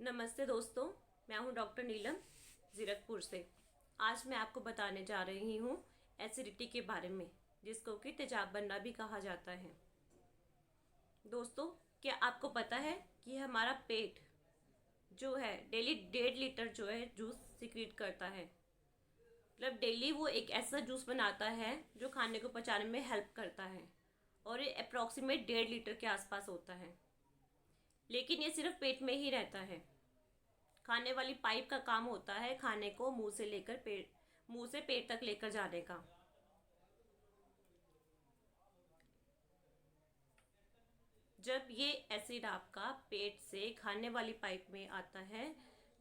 नमस्ते दोस्तों, मैं हूं डॉक्टर नीलम ज़ीरकपुर से। आज मैं आपको बताने जा रही हूं एसिडिटी के बारे में, जिसको कि तेजाब बनना भी कहा जाता है। दोस्तों, क्या आपको पता है कि हमारा पेट जो है डेली 1.5 लीटर जो है जूस सिक्रीट करता है। मतलब डेली वो एक ऐसा जूस बनाता है जो खाने को पचाने में हेल्प करता है, और ये अप्रॉक्सीमेट 1.5 लीटर के आसपास होता है। लेकिन ये सिर्फ पेट में ही रहता है। खाने वाली पाइप का काम होता है खाने को मुंह से पेट तक लेकर जाने का। जब ये एसिड आपका पेट से खाने वाली पाइप में आता है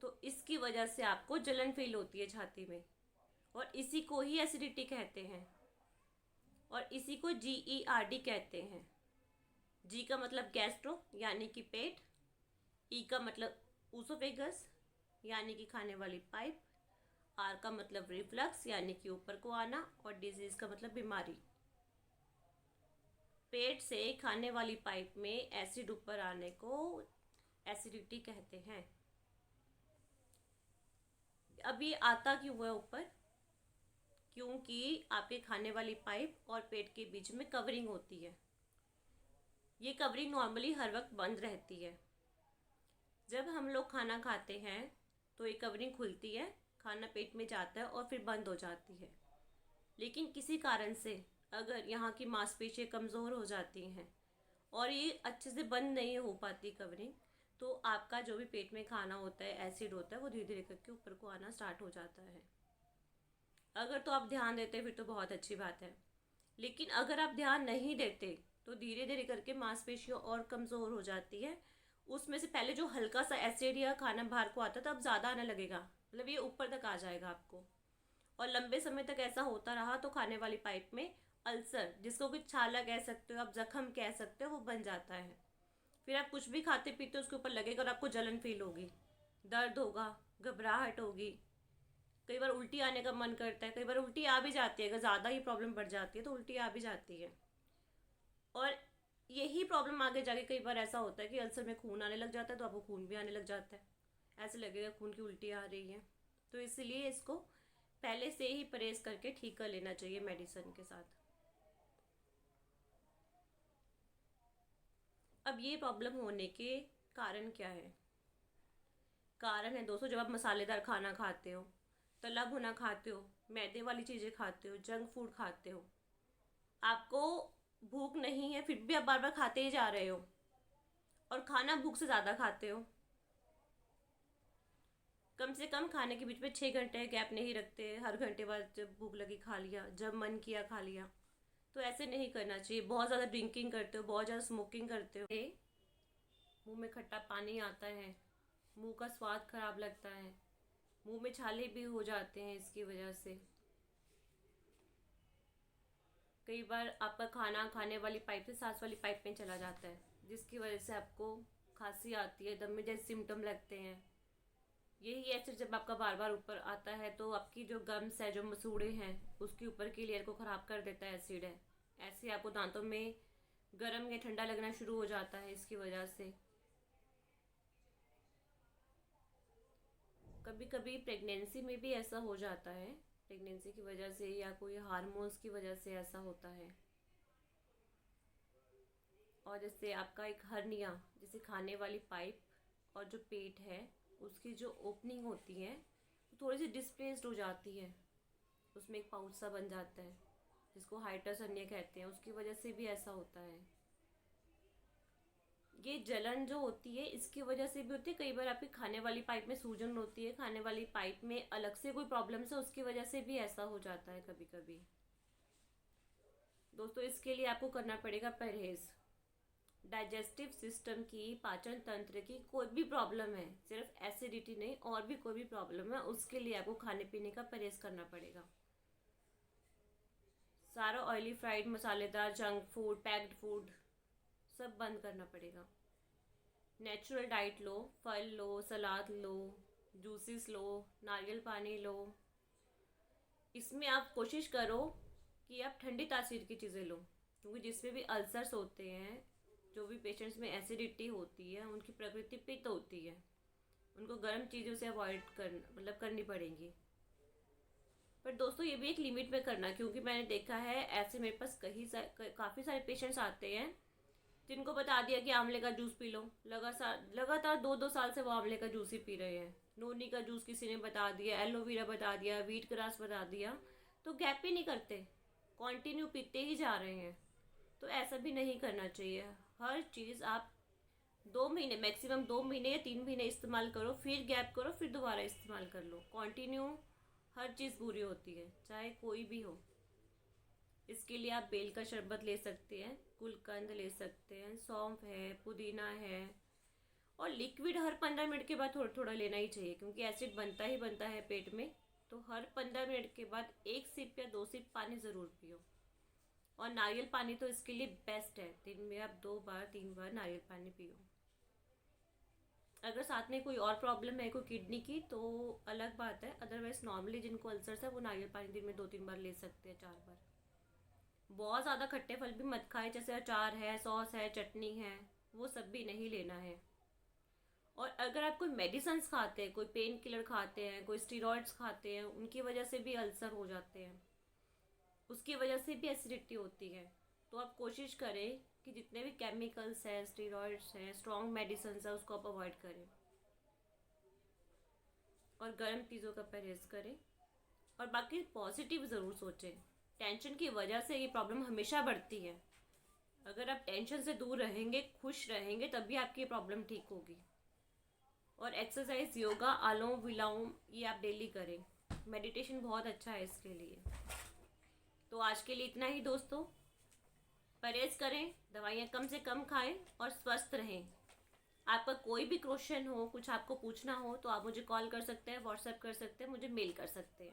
तो इसकी वजह से आपको जलन फील होती है छाती में, और इसी को ही एसिडिटी कहते हैं, और इसी को GERD कहते हैं। जी का मतलब गैस्ट्रो यानी कि पेट, ई का मतलब ऊसोफेगस यानी कि खाने वाली पाइप, आर का मतलब रिफ्लक्स यानी कि ऊपर को आना, और डिजीज का मतलब बीमारी। पेट से खाने वाली पाइप में एसिड ऊपर आने को एसिडिटी कहते हैं। अब ये आता क्यों है ऊपर? क्योंकि आपके खाने वाली पाइप और पेट के बीच में कवरिंग होती है। ये कवरिंग नॉर्मली हर वक्त बंद रहती है। जब हम लोग खाना खाते हैं तो ये कवरिंग खुलती है, खाना पेट में जाता है और फिर बंद हो जाती है। लेकिन किसी कारण से अगर यहाँ की मांसपेशियाँ कमज़ोर हो जाती हैं और ये अच्छे से बंद नहीं हो पाती कवरिंग, तो आपका जो भी पेट में खाना होता है, एसिड होता है, वो धीरे धीरे करके ऊपर को आना स्टार्ट हो जाता है। अगर तो आप ध्यान देते हैं फिर तो बहुत अच्छी बात है, लेकिन अगर आप ध्यान नहीं देते तो धीरे धीरे करके मांसपेशियाँ और कमज़ोर हो जाती है। उसमें से पहले जो हल्का सा एसिड या खाना बाहर को आता था, अब ज़्यादा आने लगेगा, मतलब ये ऊपर तक आ जाएगा आपको। और लंबे समय तक ऐसा होता रहा तो खाने वाली पाइप में अल्सर, जिसको कि छाला कह सकते हो, आप जख्म कह सकते हो, वो बन जाता है। फिर आप कुछ भी खाते पीते उसके ऊपर लगेगा और आपको जलन फील होगी, दर्द होगा, घबराहट होगी, कई बार उल्टी आने का मन करता है, कई बार उल्टी आ भी जाती है। अगर ज़्यादा ही प्रॉब्लम बढ़ जाती है तो उल्टी आ भी जाती है। और यही प्रॉब्लम आगे जाके कई बार ऐसा होता है कि अल्सर में खून आने लग जाता है, तो आपको खून भी आने लग जाता है, ऐसे लगेगा खून की उल्टी आ रही है। तो इसलिए इसको पहले से ही परहेज करके ठीक कर लेना चाहिए मेडिसिन के साथ। अब ये प्रॉब्लम होने के कारण क्या है? कारण है दोस्तों, जब आप मसालेदार खाना खाते हो, तला भुना खाते हो, मैदे वाली चीज़ें खाते हो, जंक फूड खाते हो, आपको भूख नहीं है फिर भी आप बार बार खाते ही जा रहे हो, और खाना भूख से ज़्यादा खाते हो। कम से कम खाने के बीच में 6 घंटे गैप नहीं रखते, हर घंटे बाद जब भूख लगी खा लिया, जब मन किया खा लिया। तो ऐसे नहीं करना चाहिए। बहुत ज़्यादा ड्रिंकिंग करते हो, बहुत ज़्यादा स्मोकिंग करते हो, मुंह में खट्टा पानी आता है, मुंह का स्वाद खराब लगता है, मुंह में छाले भी हो जाते हैं इसकी वजह से। कई बार आपका खाना खाने वाली पाइप से सांस वाली पाइप में चला जाता है, जिसकी वजह से आपको खांसी आती है, दम में जैसे सिम्टम लगते हैं। यही एसिड जब आपका बार बार ऊपर आता है तो आपकी जो गम्स है, जो मसूड़े हैं, उसके ऊपर की लेयर को ख़राब कर देता है एसिड है। ऐसे आपको दांतों में गर्म या ठंडा लगना शुरू हो जाता है इसकी वजह से। कभी कभी प्रेगनेंसी में भी ऐसा हो जाता है, प्रेगनेंसी की वजह से या कोई हार्मोन्स की वजह से ऐसा होता है। और जैसे आपका एक हर्निया, जैसे खाने वाली पाइप और जो पेट है उसकी जो ओपनिंग होती है वो थोड़ी सी डिस्प्लेस्ड हो जाती है, उसमें एक पाउच सा बन जाता है, जिसको हाइटस हर्निया कहते हैं। उसकी वजह से भी ऐसा होता है। ये जलन जो होती है इसकी वजह से भी होती है। कई बार आपकी खाने वाली पाइप में सूजन होती है, खाने वाली पाइप में अलग से कोई प्रॉब्लम है, उसकी वजह से भी ऐसा हो जाता है कभी कभी। दोस्तों, इसके लिए आपको करना पड़ेगा परहेज। डाइजेस्टिव सिस्टम की, पाचन तंत्र की कोई भी प्रॉब्लम है, सिर्फ एसिडिटी नहीं, और भी कोई भी प्रॉब्लम है, उसके लिए आपको खाने पीने का परहेज करना पड़ेगा। सारा ऑयली फ्राइड मसालेदार जंक फूड, पैक्ड फूड सब बंद करना पड़ेगा। नेचुरल डाइट लो, फल लो, सलाद लो, जूसेस लो, नारियल पानी लो। इसमें आप कोशिश करो कि आप ठंडी तासीर की चीज़ें लो, क्योंकि जिसमें भी अल्सर्स होते हैं, जो भी पेशेंट्स में एसिडिटी होती है, उनकी प्रकृति पित्त होती है। उनको गर्म चीज़ों से अवॉइड करनी पड़ेंगी। पर दोस्तों ये भी एक लिमिट में करना, क्योंकि मैंने देखा है ऐसे मेरे पास काफ़ी सारे पेशेंट्स आते हैं जिनको बता दिया कि आंवले का जूस पी लो, लगातार 2-2 साल से वो आंवले का जूस ही पी रहे हैं। नोनी का जूस किसी ने बता दिया, एलोवेरा बता दिया, व्हीट ग्रास बता दिया, तो गैप ही नहीं करते, कंटिन्यू पीते ही जा रहे हैं। तो ऐसा भी नहीं करना चाहिए। हर चीज़ आप 2 महीने, मैक्सिमम 2 महीने या 3 महीने इस्तेमाल करो, फिर गैप करो, फिर दोबारा इस्तेमाल कर लो। कंटिन्यू हर चीज़ बुरी होती है, चाहे कोई भी हो। इसके लिए आप बेल का शरबत ले सकते हैं, गुलकंद ले सकते हैं, सौंफ है, पुदीना है, और लिक्विड हर 15 मिनट के बाद थोड़ा थोड़ा लेना ही चाहिए, क्योंकि एसिड बनता ही बनता है पेट में। तो हर 15 मिनट के बाद 1 सिप या 2 सिप पानी ज़रूर पियो। और नारियल पानी तो इसके लिए बेस्ट है, दिन में आप 2 बार 3 बार नारियल पानी पियो। अगर साथ में कोई और प्रॉब्लम है, कोई किडनी की, तो अलग बात है। अदरवाइज नॉर्मली जिनको अल्सर्स है वो नारियल पानी दिन में 2-3 बार ले सकते हैं, 4 बार। बहुत ज़्यादा खट्टे फल भी मत खाएं, जैसे अचार है, सॉस है, चटनी है, वो सब भी नहीं लेना है। और अगर आप कोई मेडिसिन्स खाते हैं, कोई पेन किलर खाते हैं, कोई स्टीरॉइड्स खाते हैं, उनकी वजह से भी अल्सर हो जाते हैं, उसकी वजह से भी एसिडिटी होती है। तो आप कोशिश करें कि जितने भी केमिकल्स हैं, स्टीरॉइड्स हैं, स्ट्रॉन्ग मेडिसिन्स हैं, उसको आप अवॉइड करें और गर्म चीज़ों का परहेज़ करें। और बाकी पॉजिटिव ज़रूर सोचें। टेंशन की वजह से ये प्रॉब्लम हमेशा बढ़ती है। अगर आप टेंशन से दूर रहेंगे, खुश रहेंगे, तभी आपकी ये प्रॉब्लम ठीक होगी। और एक्सरसाइज, योगा, अनुलोम विलोम ये आप डेली करें। मेडिटेशन बहुत अच्छा है इसके लिए। तो आज के लिए इतना ही दोस्तों। परहेज करें, दवाइयाँ कम से कम खाएं और स्वस्थ रहें। आपका कोई भी क्वेश्चन हो, कुछ आपको पूछना हो, तो आप मुझे कॉल कर सकते हैं, व्हाट्सएप कर सकते हैं, मुझे मेल कर सकते हैं।